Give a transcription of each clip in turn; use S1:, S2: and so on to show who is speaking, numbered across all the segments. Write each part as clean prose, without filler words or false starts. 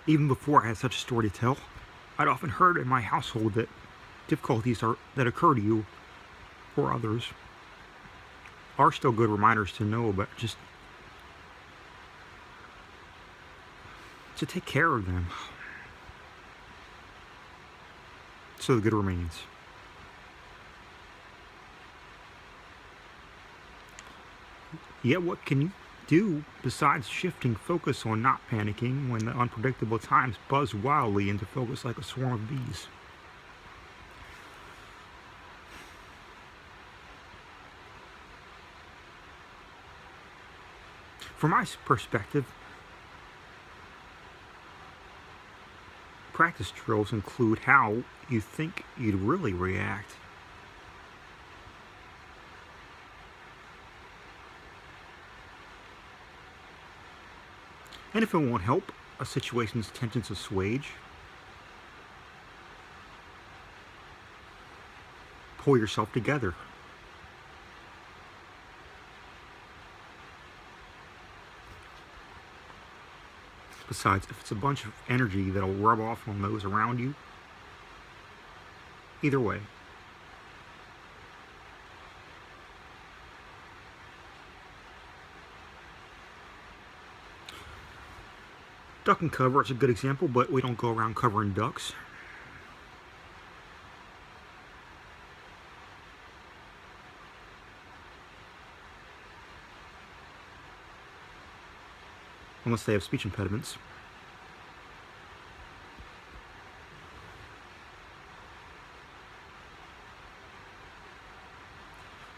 S1: Even before I had such a story to tell, I'd often heard in my household that difficulties that occur to you or others are still good reminders to know about, just to take care of them so the good remains. Yet what can you do besides shifting focus on not panicking when the unpredictable times buzz wildly into focus like a swarm of bees? From my perspective, practice drills include how you think you'd really react. And if it won't help a situation's tensions assuage, pull yourself together. Besides, if it's a bunch of energy that'll rub off on those around you, either way, duck and cover is a good example, but we don't go around covering ducks. Unless they have speech impediments.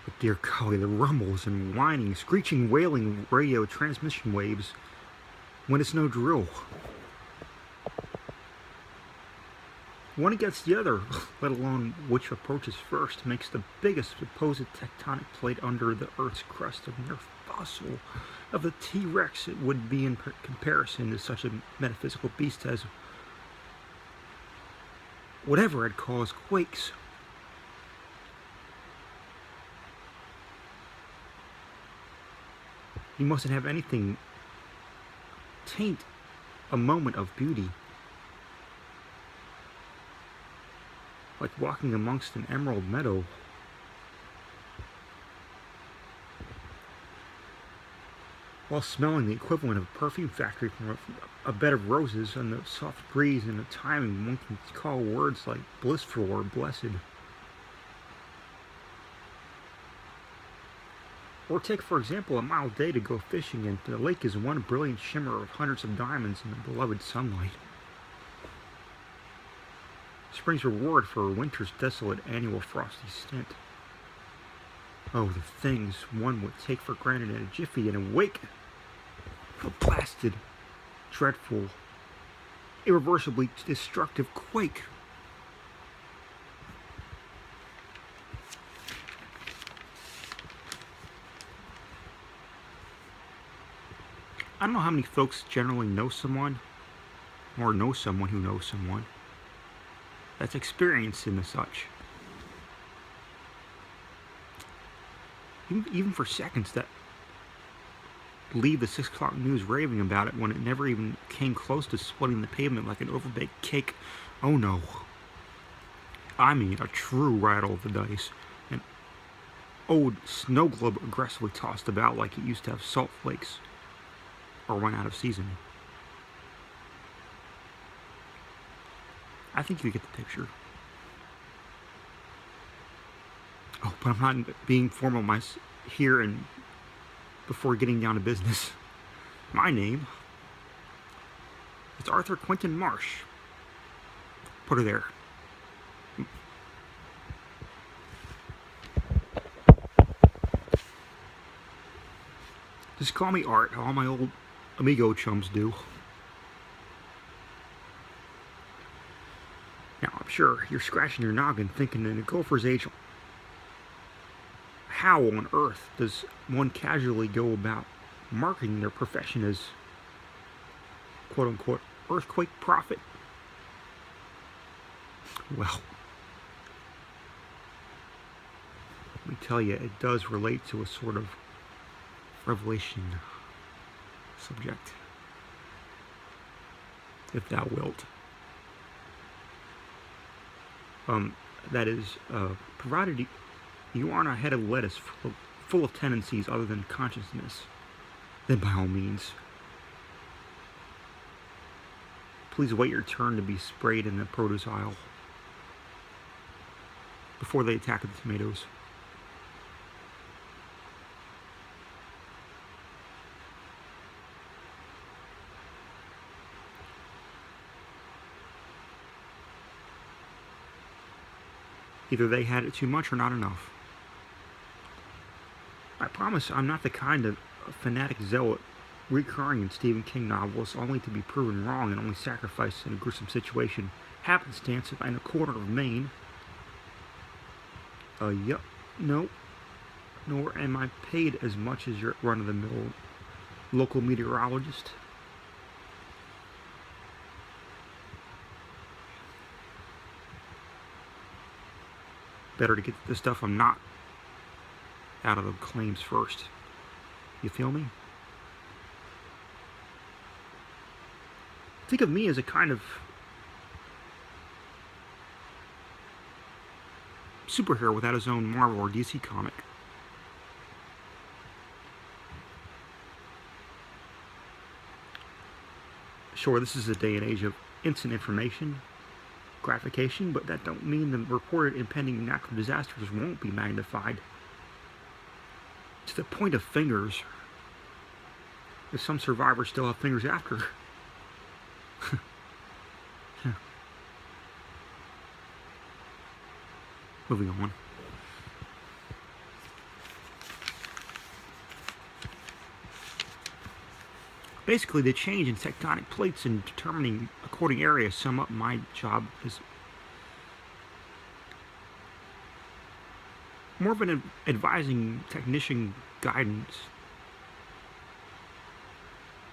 S1: But dear golly, the rumbles and whining, screeching, wailing radio transmission waves when it's no drill. One against the other, let alone which approaches first, makes the biggest supposed tectonic plate under the Earth's crust a mere fossil of the T-Rex it would be in comparison to such a metaphysical beast as whatever I'd call as quakes. You mustn't have anything taint a moment of beauty. Like walking amongst an emerald meadow. While smelling the equivalent of a perfume factory from a bed of roses and the soft breeze and the timing one can call words like blissful or blessed. Or take, for example, a mild day to go fishing and the lake is one brilliant shimmer of hundreds of diamonds in the beloved sunlight. Spring's reward for winter's desolate annual frosty stint. Oh, the things one would take for granted in a jiffy and awake. A blasted, dreadful, irreversibly destructive quake. I don't know how many folks generally know someone, or know someone who knows someone, that's experienced in the such. Even for seconds that leave the 6 o'clock news raving about it when it never even came close to splitting the pavement like an overbaked cake. Oh no. I mean a true rattle of the dice. An old snow globe aggressively tossed about like it used to have salt flakes or went out of season. I think you get the picture. Oh, but I'm not being formal here and before getting down to business. My name is Arthur Quentin Marsh. Put her there. Just call me Art. All my old amigo chums do. Now, I'm sure you're scratching your noggin thinking in a gopher's age, how on earth does one casually go about marketing their profession as quote-unquote earthquake prophet? Well, let me tell you, it does relate to a sort of revelation subject. if thou wilt. That is, provided you aren't a head of lettuce full of tendencies other than consciousness, then by all means, please wait your turn to be sprayed in the produce aisle before they attack the tomatoes. Either they had it too much or not enough. I promise I'm not the kind of fanatic zealot recurring in Stephen King novels only to be proven wrong and only sacrificed in a gruesome situation. Happenstance in a corner of Maine. Yep. No. Nor am I paid as much as your run-of-the-mill local meteorologist. Better to get the stuff I'm not out of the claims first. You feel me? Think of me as a kind of superhero without his own Marvel or DC comic. Sure, this is a day and age of instant information, gratification, but that don't mean the reported impending natural disasters won't be magnified to the point of fingers, if some survivors still have fingers after. Yeah. Moving on. Basically, the change in tectonic plates and determining according area sum up my job as more of an advising technician guidance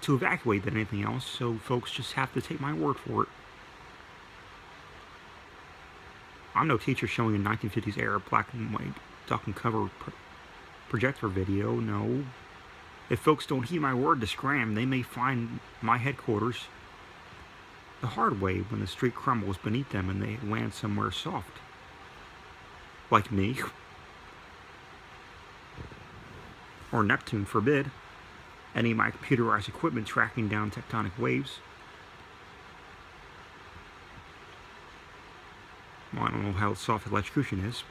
S1: to evacuate than anything else, so folks just have to take my word for it. I'm no teacher showing a 1950s era black and white duck and cover projector video, no. If folks don't heed my word to scram, they may find my headquarters the hard way when the street crumbles beneath them and they land somewhere soft. Like me. Or Neptune forbid, any of my computerized equipment tracking down tectonic waves. Well, I don't know how soft electrocution is.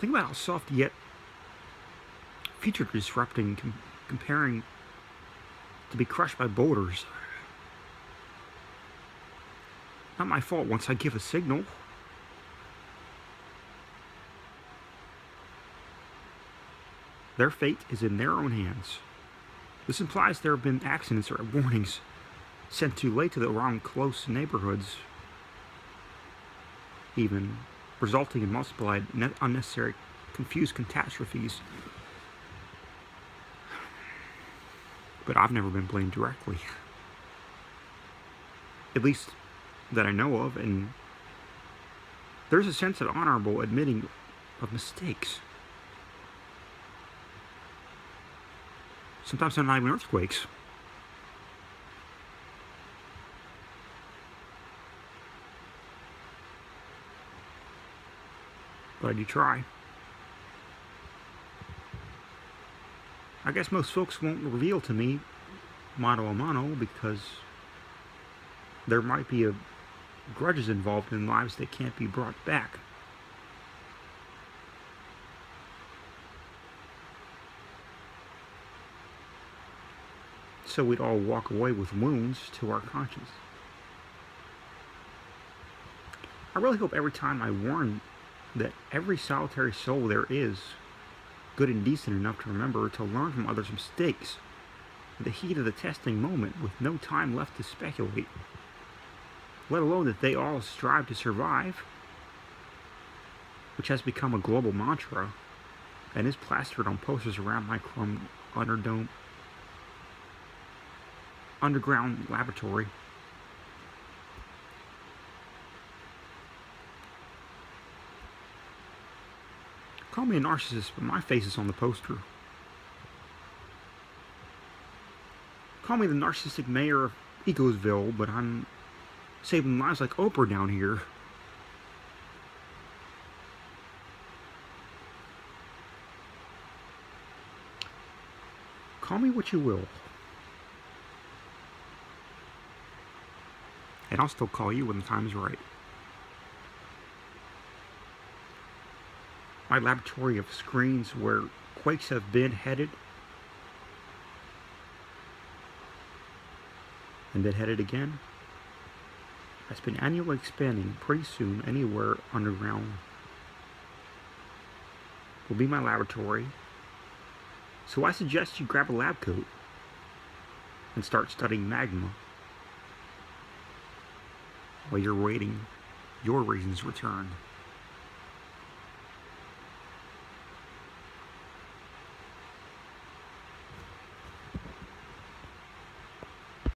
S1: Think about how soft yet feature disrupting, comparing to be crushed by boulders. Not my fault once I give a signal. Their fate is in their own hands. This implies there have been accidents or warnings sent too late to the wrong close neighborhoods, even resulting in multiplied unnecessary confused catastrophes. But I've never been blamed directly. At least that I know of, and there's a sense of honorable admitting of mistakes. Sometimes they're not even earthquakes. But I do try. I guess most folks won't reveal to me mano a mano because there might be grudges involved in lives that can't be brought back. So we'd all walk away with wounds to our conscience. I really hope every time I warn that every solitary soul there is good and decent enough to remember to learn from others' mistakes in the heat of the testing moment with no time left to speculate, let alone that they all strive to survive, which has become a global mantra and is plastered on posters around my chrome underground laboratory. Call me a narcissist, but my face is on the poster. call me the narcissistic mayor of Ecosville, but I'm saving lives like Oprah down here. Call me what you will. And I'll still call you when the time's right. My laboratory of screens where quakes have been headed and then headed again has been annually expanding. Pretty soon anywhere underground will be my laboratory. So I suggest you grab a lab coat and start studying magma while you're waiting your reason's return.